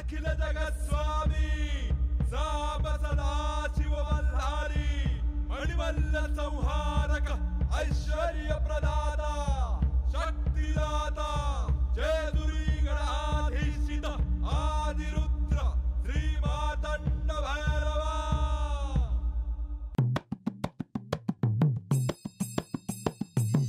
अखिल जगत स्वामी साम सदा शिव मल्हारी मणिमल्ल संहारक ऐश्वर्य प्रदाता शक्तिदाता जय दुरी गणाधीशित आदिरुद्र श्री मातंड भैरवा।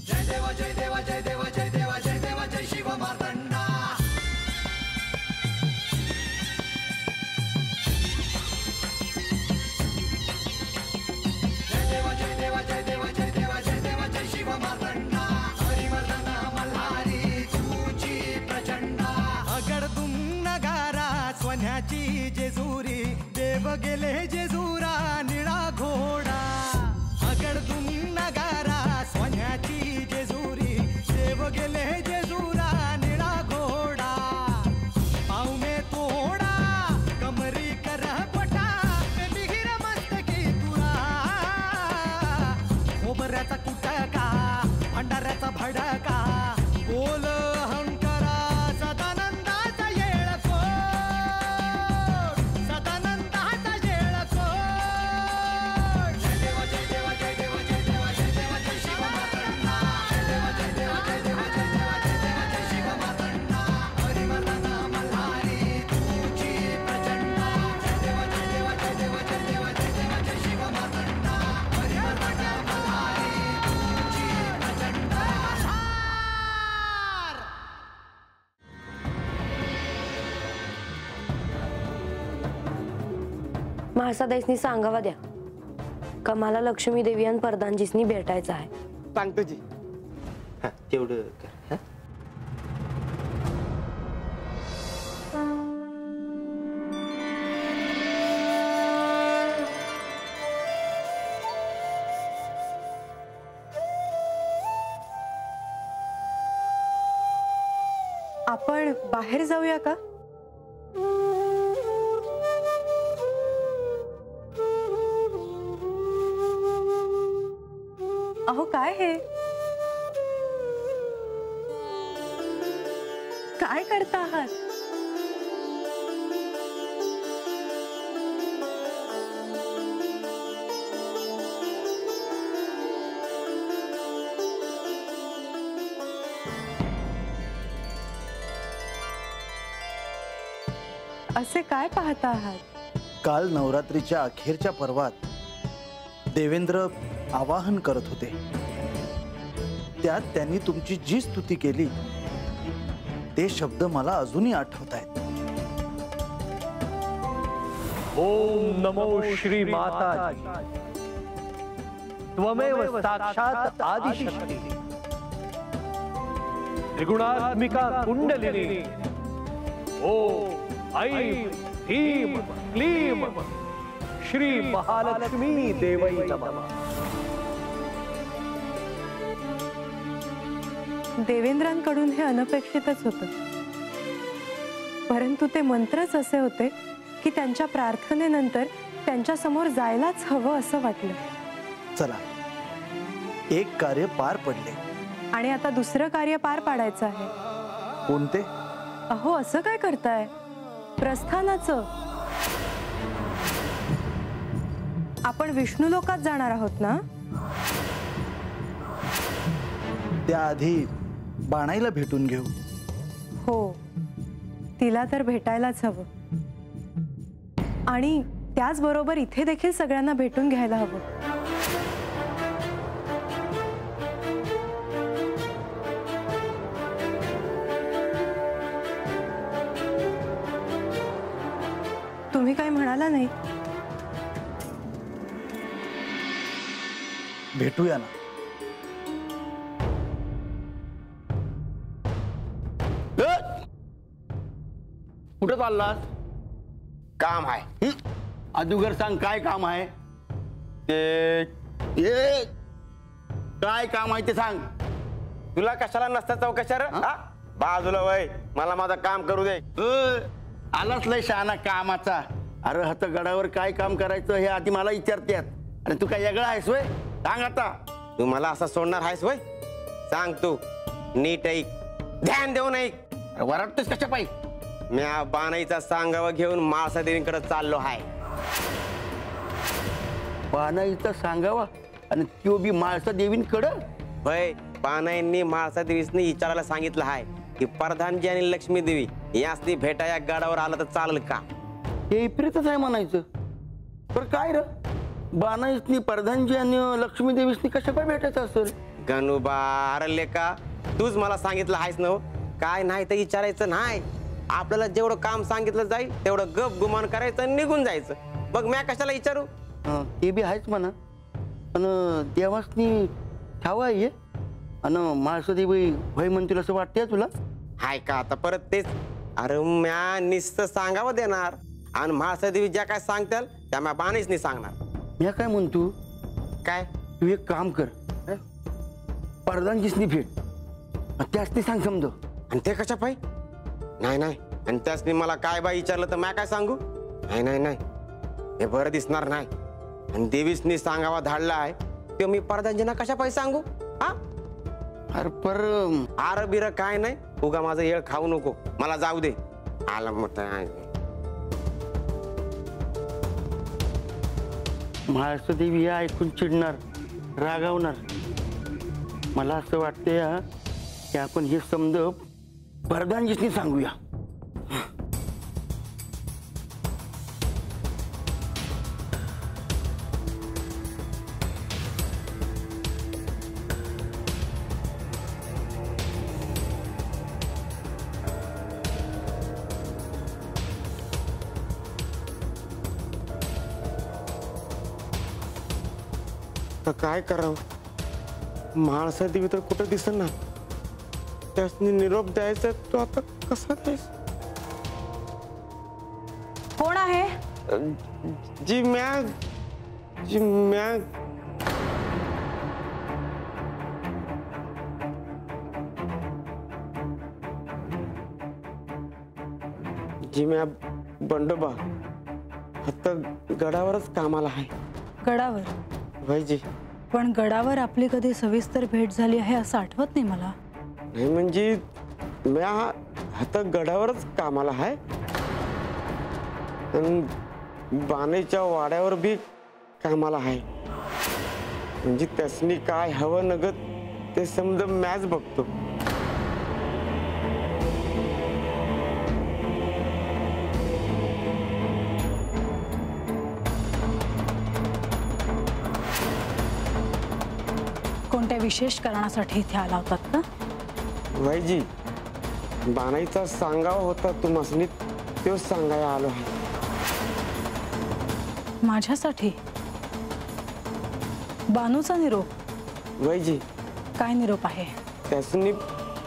जय देवा जय देवा जय देवा जय देवा जय देवा जय शिव मार्तंडा। जय देवा जय देवा जय देवा जय देवा जय देवा जय शिव मार्तंडा। हरिवर्धन मल्हारी तुझी प्रचंडा। अगडदुम नगारा सोन्याची जेजुरी देव गेले जेजुरा निळा घोडा। अगडदुम नगारा सोन्याची जेजुरी देव गेले जेजुरा निळा घोडा। पाऊ में तोडा कमरी कर पटा बिहिर मस्तकी तुरा। खोबऱ्याचा कुटका भंडाऱ्याचा भडका बोल अहंकारा सदानंदाचा येळको सदानंदाचा येळको। जय देवा जय देवा जय देवा जय देवा जय देवा जय शिव मार्तंडा। जय देवा जय देवा जय देवा जय देवा जय देवा जय शिव मार्तंडा। हरिवर्धन मल्हारी तुझी प्रचंडा। जय देवा जय देवा जय देवा जय देवा जय देवा जय शिव मार्तंडा। हरिवर्धन मल्हारी तुझी प्रचंडा। महासादाईसनी सांगावा द्या का मला लक्ष्मी देवी आणि प्रधानजीसनी भेटायचं आहे। सांगतो जी तेवढं कर हं? आपण बाहेर जाऊया का? अहो काय हे काय करता आहात? असे काय पाहता आहात? काल नवरात्रीच्या अखेरच्या पर्वात देवेंद्र आवाहन करत होते, त्यात त्यांनी तुमची जी स्तुती केली ते शब्द मला अजूनही आठवत आहेत। ओम नमो श्री माता त्वमेव साक्षात आदिशक्ति त्रिगुणात्मिका कुंडलिनी ओम ऐं ह्रीं क्लीं श्री महालक्ष्मी देवै नमः। देवेंद्रांकडून हे अनपेक्षितच होतं, परंतु ते मंत्रच असे होते की त्यांच्या प्रार्थनेनंतर त्यांच्या समोर जायलाच हवं असं वाटलं। चला, एक कार्य पार पडले आणि आता दुसरं कार्य पार पाडायचं आहे। कोणते? अहो असं काय करताय? प्रस्थानाचं। आपण विष्णू लोकात जाणार आहोत ना? त्याआधी बाणाईला भेटून घेऊ। हो, तिला तर भेटायलाच हवं आणि त्याचबरोबर इथे देखील सगळ्यांना भेटून घ्यायला हवं। तुम्ही काय म्हणाला नाही? भेटूया ना। कुठं चाललास? काम आहे। अदुगर सांग काय काम आहे ते काय काम आहे ते सांग। तुला कशाला नसता चौकशा रे? बाजूला वय, मला माझं काम करू दे। आलाच लय शहाणा कामाचा। अरे हात गडावर काय काम करायचं हे आधी मला विचारतात आणि तू काय वेगळा आहेस वय? सांग आता। तू मला असं सोडणार आहेस वय? सांग तू नीट ऐक, ध्यान देऊ ऐक। वरडतोस कशा पायी? म्या बाणाईचा सांगावा घेऊन माळसा देवीकडे चाललो आहे. बाणाईचा सांगावा आणि त्यो बी माळसा देवींकडं? होय, बाणाईंनी माळसा देवीसनी विचारायला सांगितलं आहे की प्रधानजी आणि लक्ष्मी देवी यासनी भेटाया गडावर आलं तर चालेल का? हे प्रेतच आहे म्हणायचं. पण काय र, बाणाईसनी प्रधानजी आणि लक्ष्मी देवीसनी कशा काय भेटायचं असेल? गणूबा, अरे लेका, तूच मला सांगितलं आहेस ना, काय नाही तर विचारायचं नाही. आपल्याला जेवढं काम सांगितलं जाईल तेवढं गप गुमान करायचं आणि निघून जायचं. मग म्या कशाला विचारू? ते बी आहेच म्हणा, पण देवासनी ठावा आहे आणि माळसा देवी भय म्हणतील असं वाटतंय तुला? हाय का आता परत तेच? अरे म्या नुसतं सांगावं देणार आणि म्हाळसा देवी ज्या काय सांगताल त्या म्या बाणीसनी सांगणार. मी काय म्हणतो, काय तू एक काम कर, प्रधानजीसनी भेट, त्यासनी सांग समज. आणि ते कशा पाय? नाही नाही, आणि त्यासनी मला काय बाई विचारलं तर म्या काय सांगू? नाही नाही नाही, हे बरं दिसणार नाही. आणि देवीसनी सांगावा धाडला आहे ते मी प्रधानजींना कशा पाय सांगू? हा, अरे पर आर बिर काय नाही, उगा माझं येळ खाऊ नको, मला जाऊ दे. आला मोठा म्हाळसा देवी या ऐकून चिडणार, रागावणार. मला असं वाटतंय की आपण हे समज प्रधानजीसनी सांगूया. तर काय करावं? म्हाळसा देवी तर कुठं दिसत ना, त्यासनी निरोप द्यायचा तो आता कसा द्यायचा? कोण आहे? जी म्या बंडोबा आता गडावरच कामाला आहे. गडावर? भाईजी, पण गडावर आपली कधी सविस्तर भेट झाली आहे असं आठवत नाही मला. नाही म्हणजे म्या आता गडावरच कामाला आहे आणि बाणेच्या वाड्यावर बी कामाला आहे. म्हणजे त्यासनी काय हवं नगत ते समज मॅच बघतो. कोणत्या विशेष कारणासाठी इथे आला होतात का? भाईजी, बाणाईचा सांगावा होता तुम्हासनी, तो सांगायला आलो आहे. माझ्यासाठी? बानूचा निरोप? भाईजी, काय निरोप आहे? त्यासनी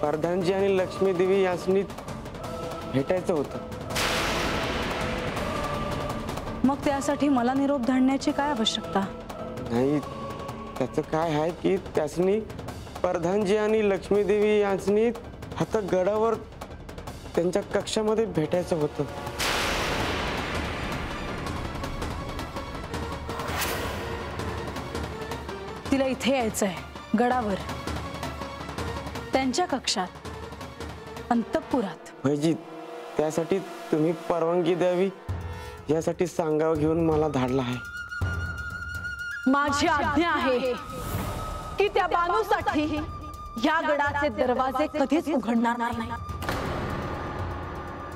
प्रधानजी आणि लक्ष्मी देवी यासनी भेटायचं होतं. मग त्यासाठी मला निरोप धाडण्याची काय आवश्यकता? नाही, त्याचं काय आहे की त्यासनी प्रधानजी आणि लक्ष्मी देवी यांनी आता गडावर त्यांच्या कक्षामध्ये भेटायचं होतं. तिला इथे यायचंय, गडावर, त्यांच्या कक्षात, अंतःपुरात. भाईजी, त्यासाठी तुम्ही परवानगी द्यावी यासाठी सांगावं घेऊन मला धाडला आहे. माझी आज्ञा आहे की त्या बानूसाठी या गडाचे दरवाजे कधीच उघडणार नाही.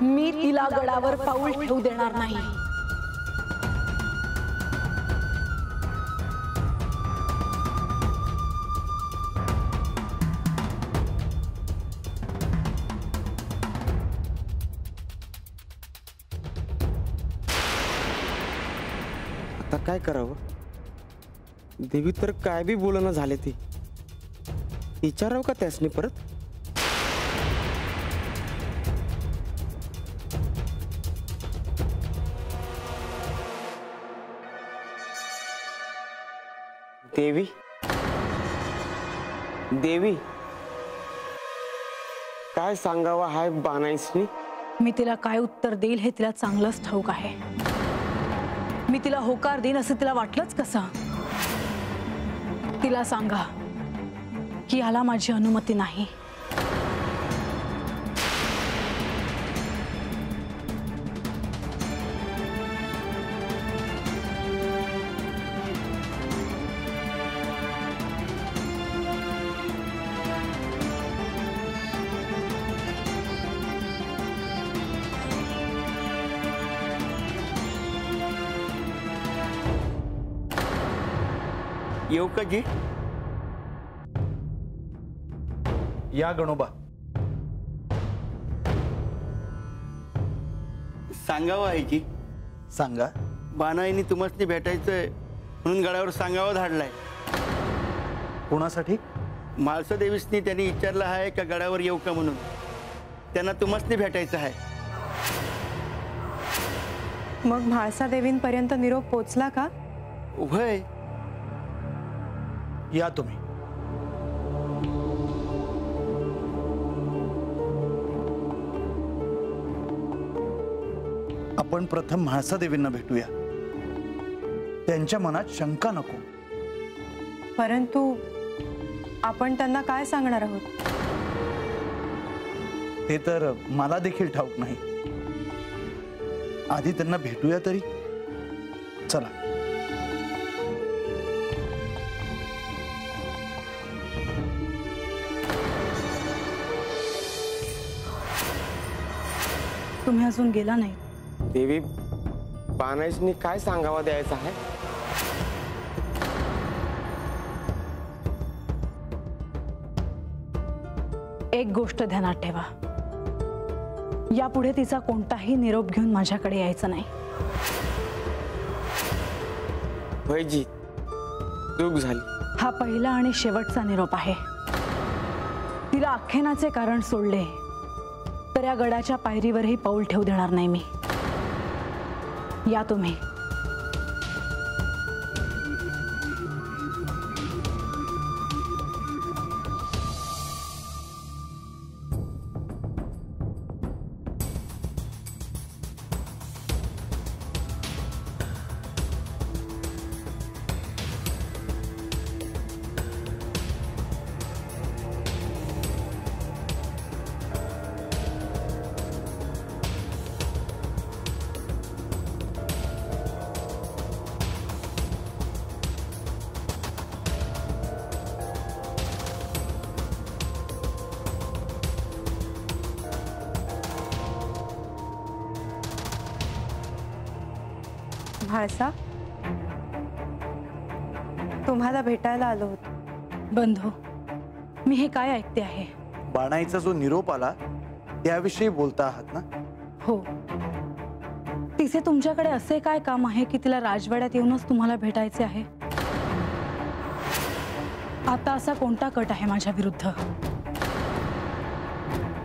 मी तिला गडावर पाऊल ठेवू देणार नाही. आता काय करावं? देवी तर काय बी बोलणं झाले ती. विचारावं का त्यासनी परत? देवी, देवी, काय सांगावं हाय बाणाईसनी? मी तिला काय उत्तर देईल हे तिला चांगलंच ठाऊक आहे. मी तिला होकार देईन असं तिला वाटलंच कसं? तिला सांगा की याला माझी अनुमती नाही. येऊ का जी? या गणोबा. सांगावं आहे की. सांगा. बानाईनी तुम्हाला भेटायचंय म्हणून गडावर सांगावं धाडलाय. कोणासाठी? म्हाळसा देवीसनी त्यांनी विचारलं आहे का गडावर येऊ का म्हणून. त्यांना तुम्हाला भेटायचं आहे. मग म्हाळसा देवींपर्यंत निरोप पोचला का? उभय. या तुम्ही. आपण प्रथम म्हाळसा देवींना भेटूया. त्यांच्या मनात शंका नको. परंतु आपण त्यांना काय सांगणार आहोत ते तर मला देखील ठाऊक नाही. आधी त्यांना भेटूया तरी. चला. तुम्ही अजून गेला नाही. देवी, बानाईसनी काय सांगावा द्यायचा आहे? एक गोष्ट ध्यानात ठेवा, यापुढे तिचा कोणताही निरोप घेऊन माझ्याकडे यायचं नाही. होयजी, चूक झाली. हा पहिला आणि शेवटचा निरोप आहे. तिला आख्यानाचे कारण सोडले तर या गडाच्या पायरीवरही पाऊल ठेवू देणार नाही मी. या तुम्ही. म्हाळसा, तुम्हाला भेटायला आलो होतो. बंधू, मी हे काय ऐकते आहे? बाणाईचा जो निरोप आला त्याविषयी बोलता आहात ना? हो. तिचे तुमच्याकडे असे काय काम आहे की तिला राजवाड्यात येऊनच तुम्हाला भेटायचे आहे? आता असा कोणता कट आहे माझ्या विरुद्ध?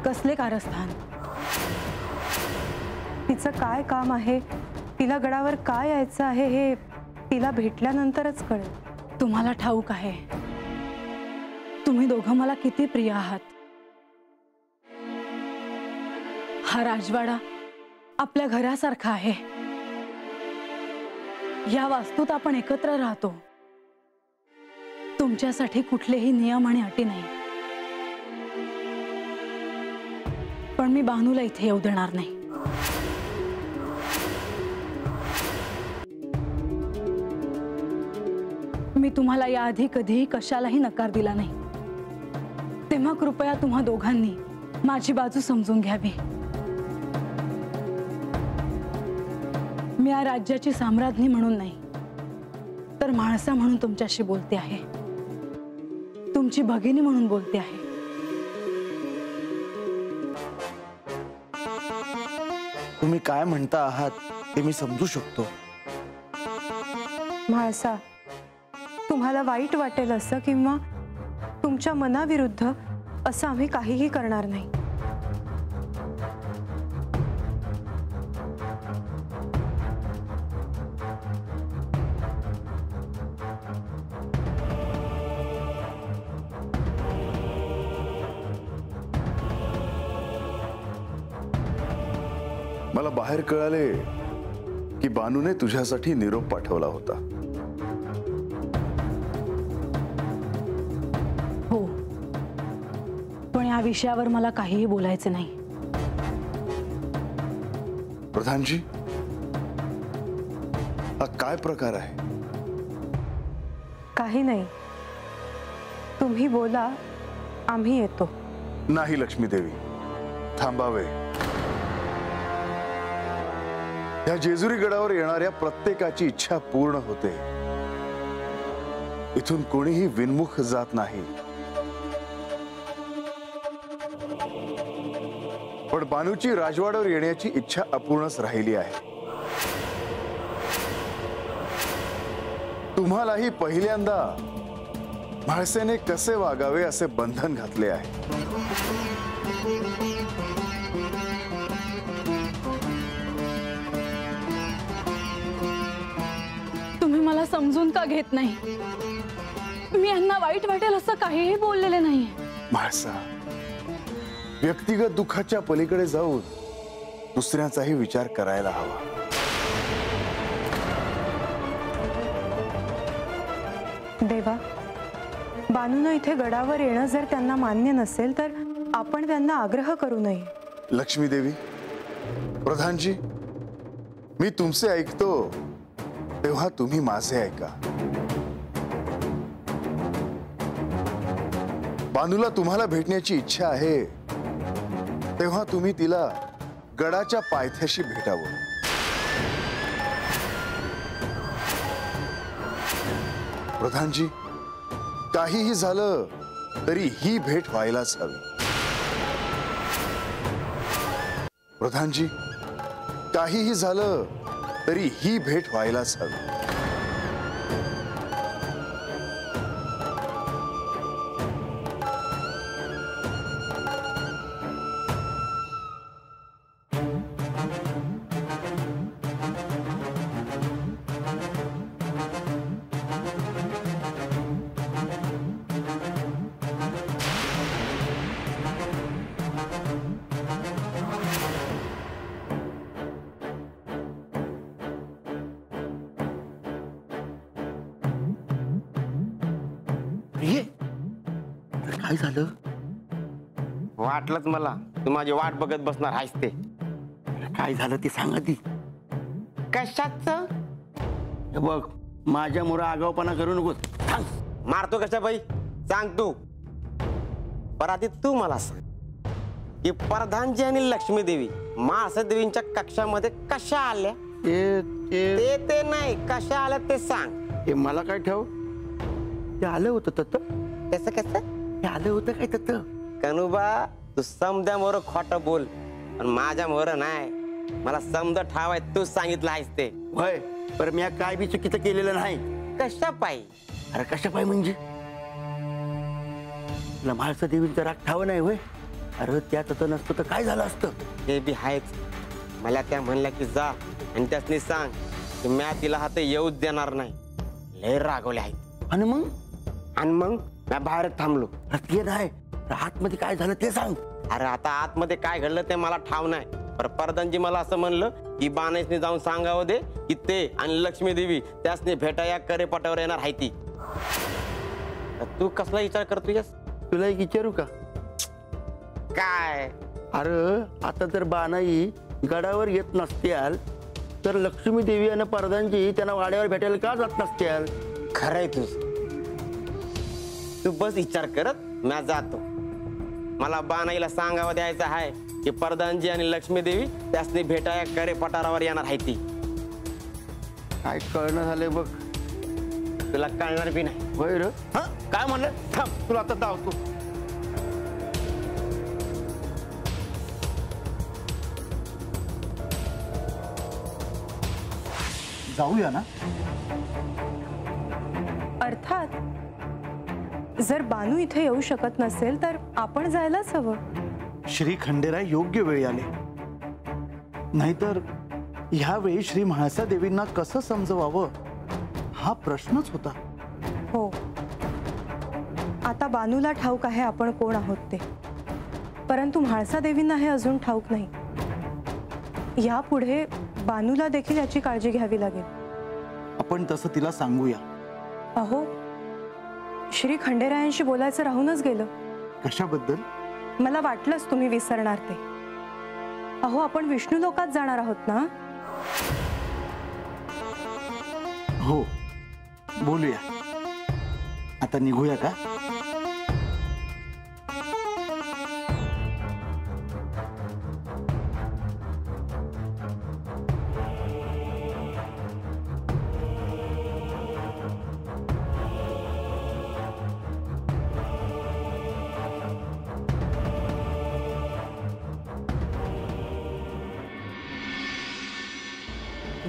कसले कारस्थान? तिचं काय काम आहे, तिला गडावर काय यायचं आहे हे तिला भेटल्यानंतरच कळेल. तुम्हाला ठाऊक आहे तुम्ही दोघं मला किती प्रिय आहात. हा राजवाडा आपल्या घरासारखा आहे. या वास्तूत आपण एकत्र राहतो. तुमच्यासाठी कुठलेही नियम आणि अटी नाही. पण मी बानूला इथे येऊ देणार नाही. मी तुम्हाला याआधी कधीही कशालाही नकार दिला नाही. तेव्हा कृपया तुम्हा दोघांनी माझी बाजू समजून घ्यावी. मी या राज्याची साम्राज्ञी म्हणून नाही तर म्हाळसा म्हणून तुमच्याशी बोलते आहे. तुमची भगिनी म्हणून बोलते आहे. तुम्ही काय म्हणता आहात ते मी समजू शकतो. म्हाळसा, तुम्हाला वाईट वाटेल असं किंवा तुमच्या मनाविरुद्ध असं आम्ही काहीही करणार नाही. मला बाहेर कळाले की बानूने तुझ्यासाठी निरोप पाठवला होता. हो, पण या विषयावर मला काहीही बोलायचे नाही. प्रधानजी, हा काय प्रकार आहे? काही नाही, तुम्ही बोला, आम्ही येतो. नाही लक्ष्मी देवी, थांबावे. या जेजुरी गडावर येणाऱ्या प्रत्येकाची इच्छा पूर्ण होते. इथून कोणीही विनमुख जात नाही. पण बानूची राजवाड्यावर येण्याची इच्छा अपूर्णच राहिली आहे. तुम्हालाही पहिल्यांदा म्हाळसेने कसे वागावे असे बंधन घातले आहे. तुम्ही मला समजून का घेत नाही? मी यांना वाईट वाटेल असं काहीही बोललेले नाहीये. म्हाळसा, व्यक्तिगत दुःखाच्या पलीकडे जाऊन दुसऱ्याचाही विचार करायला हवा. देवा, बानूनं इथे गडावर येणं जर त्यांना मान्य नसेल तर आपण त्यांना आग्रह करू नये. लक्ष्मी देवी, प्रधानजी, मी तुमचे ऐकतो तेव्हा तुम्ही माझे ऐका. बानूला तुम्हाला भेटण्याची इच्छा आहे तेव्हा तुम्ही तिला गडाच्या पायथ्याशी भेटावं. प्रधानजी, काहीही झालं तरी ही भेट व्हायलाच हवी. प्रधानजी, काहीही झालं तरी ही भेट व्हायलाच हवी. काय झालं? वाटलंच मला तू माझी वाट बघत बसणार आहेस ते. काय झालं ते सांगा ती. कशाच? बघ, माझ्या मुळे आगाऊपणा करू नकोस. मारतो कशा बाई सांग तू. पर आधी तू मला सांग की प्रधानजी आणि लक्ष्मी देवी म्हाळसा देवींच्या कक्षामध्ये कशा आल्या? ते नाही, कशा आल्या ते सांग. हे मला काय ठेव, ते आलं होतं तत. कसं कसं ते आलं होतं काय तत? कनुबा, तू समद्या मोर खोट बोल पण माझ्या मोर नाही. मला समज ठावाय तू सांगितलं आहेस ते. होय, पर मी काय बी चुकीचं केलेलं नाही. कशा पायी? अरे कशा पायी म्हणजे तुला म्हाळसा देवींचा राग ठाव नाही होय? अरे त्यात तर नसतं तर काय झालं असतं? ते बी आहेच. मला त्या म्हणल्या की जा आणि त्यासनी सांग की म्या तिला हात येऊच देणार नाही. लय रागवले आहेत. आणि मग म्या बाहेर थांबलो. ते नाही, आतमध्ये काय झालं ते सांग. अरे आता आतमध्ये काय घडलं ते मला ठाव नाही. पर प्रधानजी मला असं म्हणलं की बानेशने जाऊन सांगावं दे की ते आणि लक्ष्मी देवी त्यासने भेटाया करे पटावर येणार आहे ती. तू कसला विचार करतोयस? तुला एक विचारू का? काय? अरे आता जर बानाई गडावर येत नसत्याल तर लक्ष्मी देवी आणि प्रधानजी त्यांना वाड्यावर भेटायला का जात नसत्याल? खरंय तुझ. तू बस विचार करत म्या जातो. मला बानाईला सांगावं द्यायचं आहे की प्रधानजी आणि लक्ष्मी देवी त्यासनी भेटाया करे पठारावर येणार आहे ती. काय कळणं झालंय बघ. तुला कळणार बी नाही. होय र? काय म्हणलं? थांब, तुला आता धावतो. जाऊया ना? अर्थात जर बानू इथे येऊ शकत नसेल तर आपण जायलाच हवं. श्री खंडेराय योग्य वेळी आले. नाहीतर ह्यावेळी श्री म्हाळसा देवींना कसं समजवावं हा प्रश्नच होता. हो, आता बानूला ठाऊक आहे आपण कोण आहोत ते, परंतु म्हाळसा देवींना हे अजून ठाऊक नाही. यापुढे बानूला देखील याची काळजी घ्यावी लागेल. आपण तसं तिला सांगूया. अहो, श्री खंडेरायांशी बोलायचं राहूनच गेलं. कशाबद्दल? मला वाटलंच तुम्ही विसरणार ते. अहो, आपण विष्णू लोकात जाणार आहोत ना? हो, बोलूया. आता निघूया का?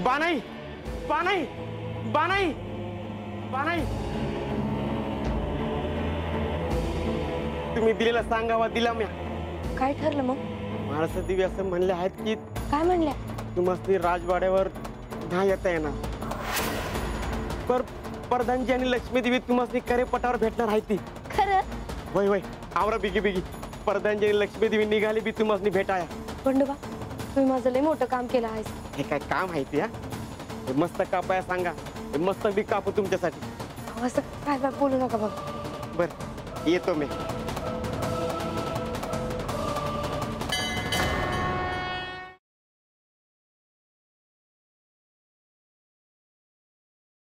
बानाई बानाई बानाई बानाई तुम्ही दिलेला सांगावा दिला म्या. काय ठरलं मग? महाराष्ट्र देवी असं म्हणले आहेत की काय म्हणल्या? तुम्हाला राजवाड्यावर नाही येता येणार, पर प्रधानजी आणि लक्ष्मी देवी तुम्हाला करे पटावर भेटणार आहे ती. खरं? वय वय आवरा बिगी बिगी. प्रधानजी आणि लक्ष्मी देवी निघाली बी तुम्हाला भेटाया. बंडोबा तुम्ही माझं लय मोठं काम केलं आहे. हे काय काम आहे ते? हे मस्त कापाया सांगा, हे मस्त बी कापू तुमच्यासाठी. असं काय बोलू नका बघ. बर येतो मी.